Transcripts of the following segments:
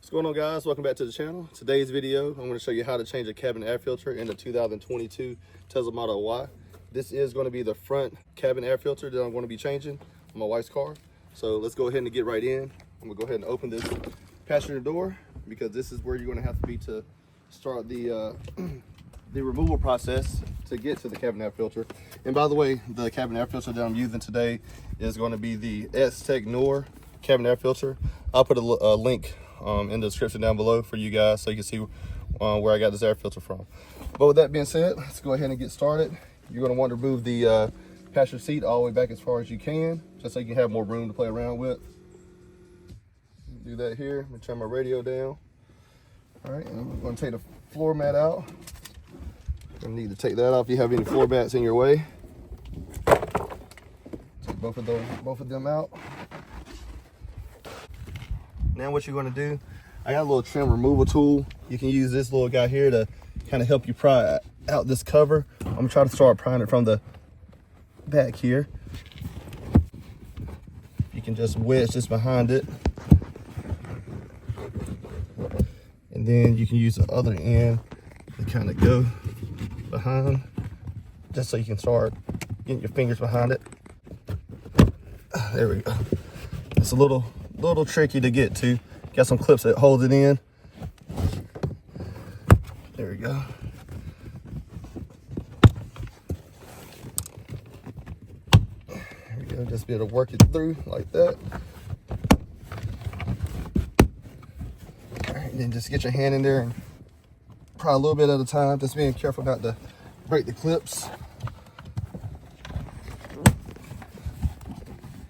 What's going on, guys? Welcome back to the channel. Today's video, I'm going to show you how to change a cabin air filter in the 2022 Tesla Model Y. This is going to be the front cabin air filter that I'm going to be changing on my wife's car. So let's go ahead and get right in. I'm going to go ahead and open this passenger door because this is where you're going to have to be to start the removal process to get to the cabin air filter. And by the way, the cabin air filter that I'm using today is going to be the S-Tech Nor cabin air filter. I'll put a link in the description down below for you guys so you can see where I got this air filter from. But with that being said, let's go ahead and get started. You're going to want to move the passenger seat all the way back as far as you can, just so you can have more room to play around with. Do that here. I'm going to turn my radio down. All right, and I'm going to take the floor mat out. You're going to need to take that off if you have any floor mats in your way. Take both of them out. Now what you're going to do, I got a little trim removal tool. You can use this little guy here to kind of help you pry out this cover. I'm going to try to start prying it from the back here. You can just wedge this behind it. And then you can use the other end to kind of go behind, just so you can start getting your fingers behind it. There we go. It's a little tricky to get to. Got some clips that hold it in. There we go. There we go. Just be able to work it through like that. All right, then just get your hand in there and pry a little bit at a time. Just being careful not to break the clips.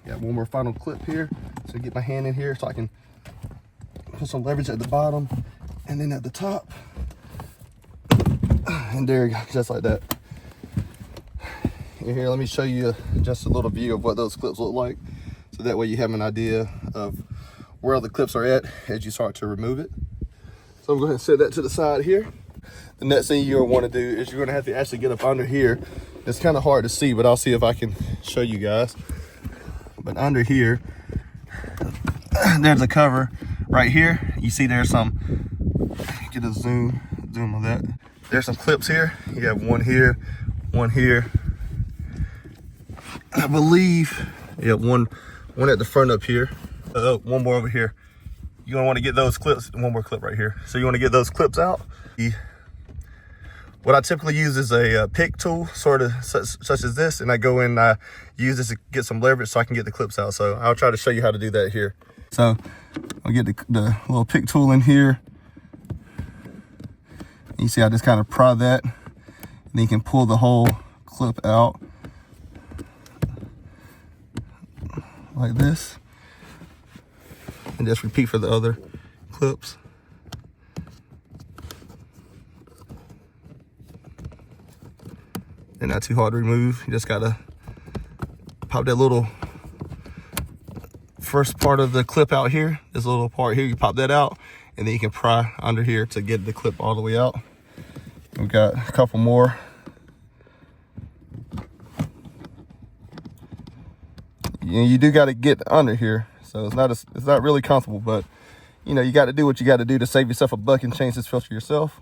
Got one more final clip here. So get my hand in here so I can put some leverage at the bottom and then at the top. And there you go, just like that. And here, let me show you just a little view of what those clips look like. So that way you have an idea of where the clips are at as you start to remove it. So I'm going to set that to the side here. The next thing you're going to want to do is you're going to have to actually get up under here. It's kind of hard to see, but I'll see if I can show you guys. But under here, there's a cover right here. You see there's some, get a zoom on that. There's some clips here. You have one here, one here. I believe you have one at the front up here. One more over here. You're gonna want to get those clips, one more clip right here. So you want to get those clips out. What I typically use is a pick tool, sort of such as this, and I go in and I use this to get some leverage so I can get the clips out. So I'll try to show you how to do that here. So I'll get the little pick tool in here. You see I just kind of pry that, and then you can pull the whole clip out like this, and just repeat for the other clips. They're not too hard to remove. You just gotta pop that little first part of the clip out here. This little part here, you pop that out, and then you can pry under here to get the clip all the way out. We've got a couple more. You do got to get under here, so it's not really comfortable, but you know, you got to do what you got to do to save yourself a buck and change this filter yourself.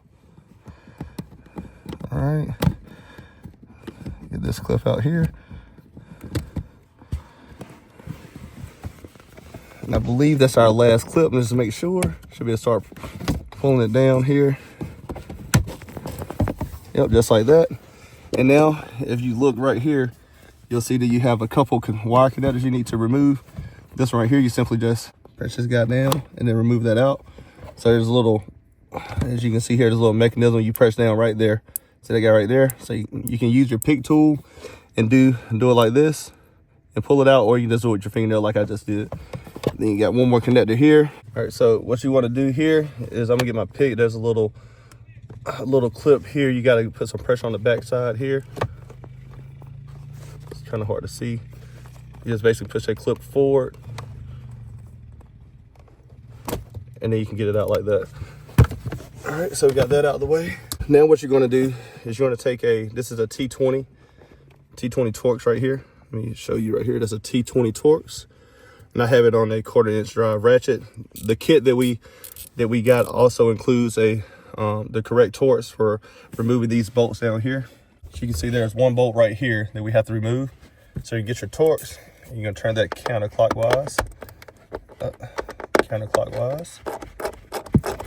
All right. Get this clip out here. And I believe that's our last clip. Just to make sure, should be able to start pulling it down here. Yep, just like that. And now, if you look right here, you'll see that you have a couple wire connectors you need to remove. This one right here, you simply just press this guy down and then remove that out. So there's a little, as you can see here, there's a little mechanism you press down right there. See that guy right there? So you can use your pick tool and do it like this and pull it out, or you can just do it with your fingernail like I just did. Then you got one more connector here. All right, so what you want to do here is I'm gonna get my pick. There's a little clip here. You got to put some pressure on the back side here. It's kind of hard to see. You just basically push that clip forward, and then you can get it out like that. All right, so we got that out of the way. Now what you're going to do is you're going to take this is a T20 Torx right here. Let me show you right here. That's a T20 Torx. and I have it on a 1/4-inch drive ratchet. The kit that we got also includes the correct torx for removing these bolts down here. So you can see there's one bolt right here that we have to remove. So you get your torx, and you're gonna turn that counterclockwise.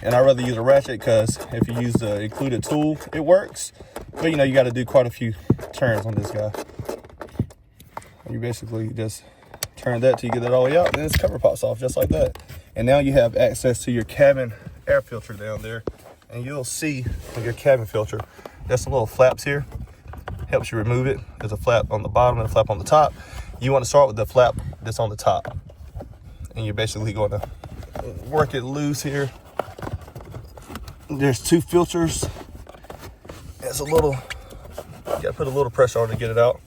And I'd rather use a ratchet because if you use the included tool, it works. But you know, you got to do quite a few turns on this guy. And you basically just turn that till you get that all the way out, and then this cover pops off just like that. And now you have access to your cabin air filter down there. And you'll see on your cabin filter, there's some little flaps here. Helps you remove it. There's a flap on the bottom and a flap on the top. You want to start with the flap that's on the top. And you're basically going to work it loose here. There's 2 filters. It's a little, you gotta put a little pressure on to get it out.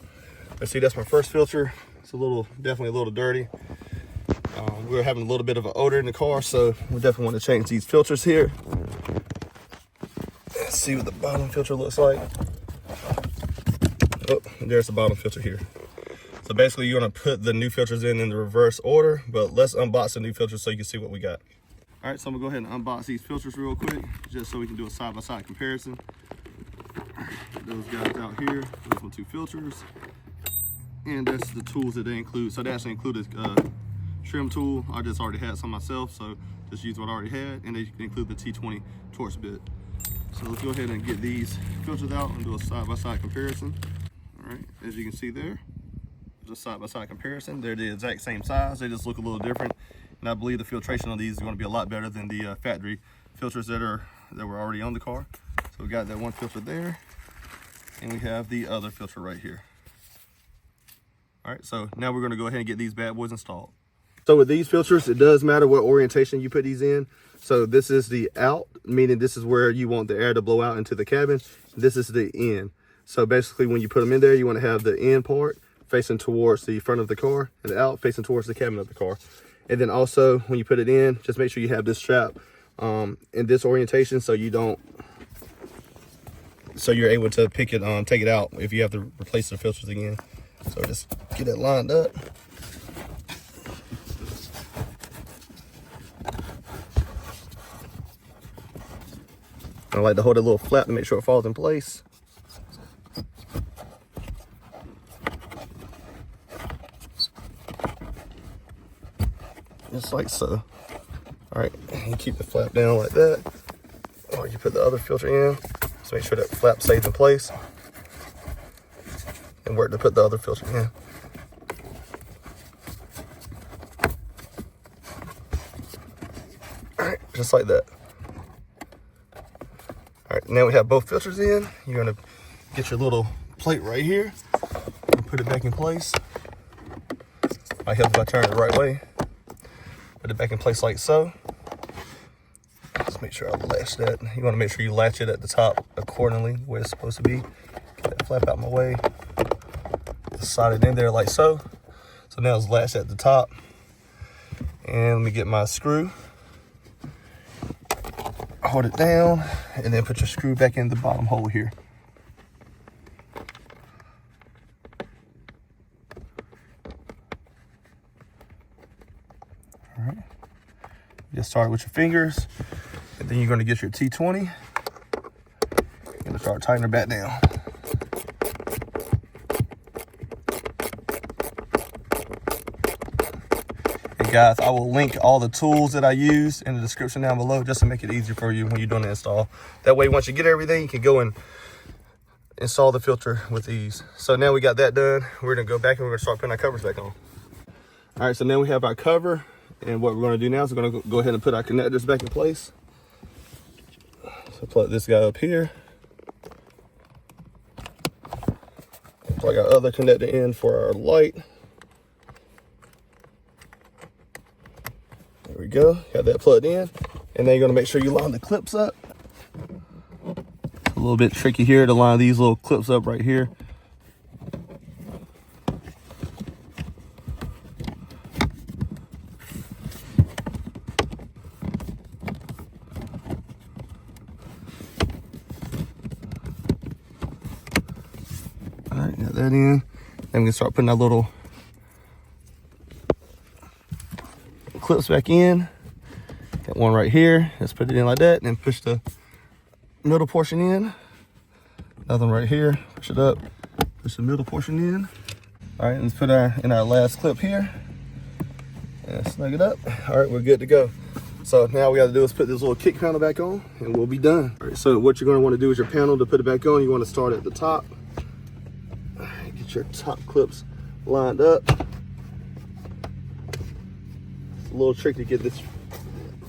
But see, that's my first filter. It's definitely a little dirty. We were having a little bit of an odor in the car, so we definitely want to change these filters here. Let's see what the bottom filter looks like. Oh, there's the bottom filter here. So basically, you're gonna put the new filters in the reverse order, but let's unbox the new filters so you can see what we got. All right, so I'm gonna go ahead and unbox these filters real quick, just so we can do a side-by-side comparison. Those guys out here, those are 2 filters. And that's the tools that they include. So they actually included trim tool. I just already had some myself, so just use what I already had. And they include the T20 torx bit. So let's go ahead and get these filters out and do a side-by-side comparison. All right, as you can see there, just side-by-side comparison. They're the exact same size, they just look a little different. And I believe the filtration on these is going to be a lot better than the factory filters that were already on the car. So we got that one filter there, and we have the other filter right here. All right, so now we're going to go ahead and get these bad boys installed. So with these filters, it does matter what orientation you put these in. So this is the out, meaning this is where you want the air to blow out into the cabin. This is the in. So basically, when you put them in there, you want to have the in part facing towards the front of the car, and the out facing towards the cabin of the car. And then also, when you put it in, just make sure you have this strap in this orientation so you're able to pick it, take it out if you have to replace the filters again. So just get it lined up. I like to hold a little flap to make sure it falls in place. Just like so. All right, you keep the flap down like that, or you put the other filter in. So make sure that flap stays in place, and work to put the other filter in. All right, just like that. All right, now we have both filters in. You're gonna get your little plate right here and put it back in place. I help if I turn it the right way. Put it back in place like so. Just make sure I latch that. You want to make sure you latch it at the top accordingly where it's supposed to be. Get that flap out my way. Just slide it in there like so. So now it's latched at the top. And let me get my screw. Hold it down and then put your screw back in the bottom hole here. All right. Just start with your fingers, and then you're going to get your T20. You're going to start tightening her back down. Hey guys, I will link all the tools that I use in the description down below just to make it easier for you when you're doing the install. That way, once you get everything, you can go and install the filter with ease. So now we got that done. We're going to go back and we're going to start putting our covers back on. All right, so now we have our cover. And what we're going to do now is we're going to go ahead and put our connectors back in place. So plug this guy up here. Plug our other connector in for our light. There we go. Got that plugged in. And then you're going to make sure you line the clips up. A little bit tricky here to line these little clips up right here. All right, got that in. Then we can start putting our little clips back in. Got one right here. Let's put it in like that, and then push the middle portion in. Another one right here. Push it up. Push the middle portion in. All right, let's put in our last clip here. And snug it up. All right, we're good to go. So now we got to do is put this little kick panel back on, and we'll be done. All right, so what you're going to want to do is your panel to put it back on. You want to start at the top. All right, get your top clips lined up. It's a little trick to get this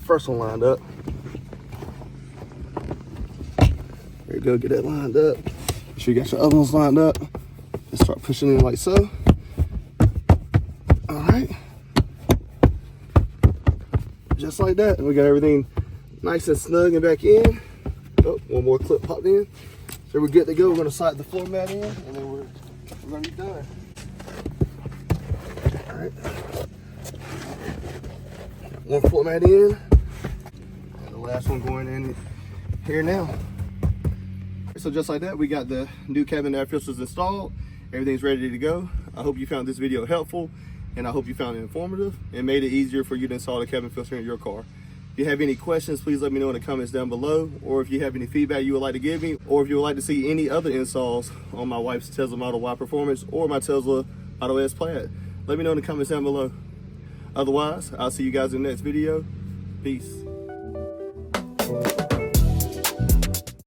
first one lined up. There you go, get that lined up. Make sure you got your other ones lined up. And start pushing in like so. All right. Just like that. And we got everything nice and snug and back in. Oh, one more clip popped in. So we're good to go. We're gonna slide the floor mat in, and then we're gonna be done. All right. One floor mat in, and the last one going in here now. So just like that, we got the new cabin air filters installed. Everything's ready to go. I hope you found this video helpful, and I hope you found it informative and made it easier for you to install the cabin filter in your car. If you have any questions, please let me know in the comments down below, or if you have any feedback you would like to give me, or if you would like to see any other installs on my wife's Tesla Model Y Performance or my Tesla Model S Plaid. Let me know in the comments down below. Otherwise, I'll see you guys in the next video. Peace.